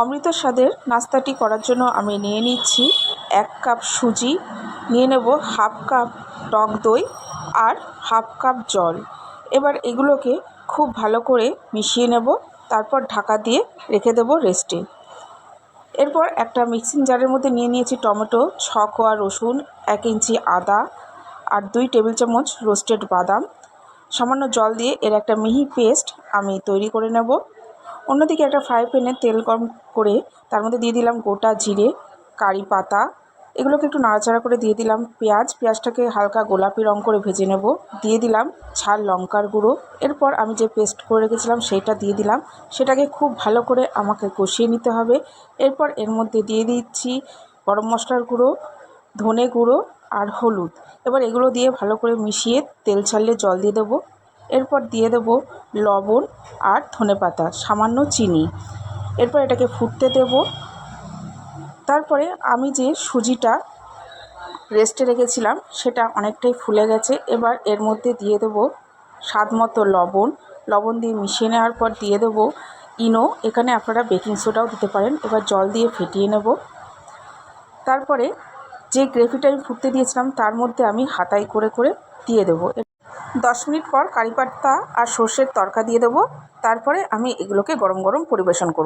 অমৃত স্বাদের নাস্তাটি করার জন্য আমি নিয়ে নিচ্ছি 1 কাপ সুজি, নিয়ে নেব হাফ কাপ টক দই আর হাফ কাপ জল। এবার এগুলোকে খুব ভালো করে মিশিয়ে নেব, তারপর ঢাকা দিয়ে রেখে দেব রেস্টে। এরপর একটা মিক্সিং জারের মধ্যে নিয়ে নিয়েছি টমেটো, 6 কোয়া রসুন, 1 ইঞ্চি আদা আর 2 টেবিল চামচ রোস্টেড বাদাম। সামান্য জল দিয়ে এর একটা মিহি পেস্ট আমি তৈরি করে নেব। অন্যদিকে একটা ফ্রাই প্যানে তেল গরম করে তার মধ্যে দিয়ে দিলাম গোটা জিরে, কারি পাতা, এগুলোকে একটু নাড়াচাড়া করে দিয়ে দিলাম পেঁয়াজটাকে হালকা গোলাপি রং করে ভেজে নেব। দিয়ে দিলাম ঝাল লঙ্কার গুঁড়ো। এরপর আমি যে পেস্ট করে রেখেছিলাম সেটা দিয়ে দিলাম, সেটাকে খুব ভালো করে আমাকে কষিয়ে নিতে হবে। এরপর এর মধ্যে দিয়ে দিচ্ছি গরম মশলার গুঁড়ো, ধনে গুঁড়ো আর হলুদ। এবার এগুলো দিয়ে ভালো করে মিশিয়ে তেল ছাড়লে জল দিয়ে দেবো। এরপর দিয়ে দেবো লবণ আর ধনেপাতা, সামান্য চিনি। এরপর এটাকে ফুটতে দেব। তারপরে আমি যে সুজিটা রেস্টে রেখেছিলাম সেটা অনেকটাই ফুলে গেছে। এবার এর মধ্যে দিয়ে দেবো স্বাদ মতো লবণ দিয়ে মিশিয়ে নেওয়ার পর দিয়ে দেবো ইনো, এখানে আপনারা বেকিং সোডাও দিতে পারেন। এবার জল দিয়ে ফেটিয়ে নেব। তারপরে যে গ্রেভিটা আমি ফুটতে দিয়েছিলাম তার মধ্যে আমি হাতাই করে করে দিয়ে দেবো। 10 মিনিট পর কারি পাতা আর সর্ষের তড়কা দিয়ে দেবো। তারপরে আমি এগুলোকে গরম গরম পরিবেশন করব।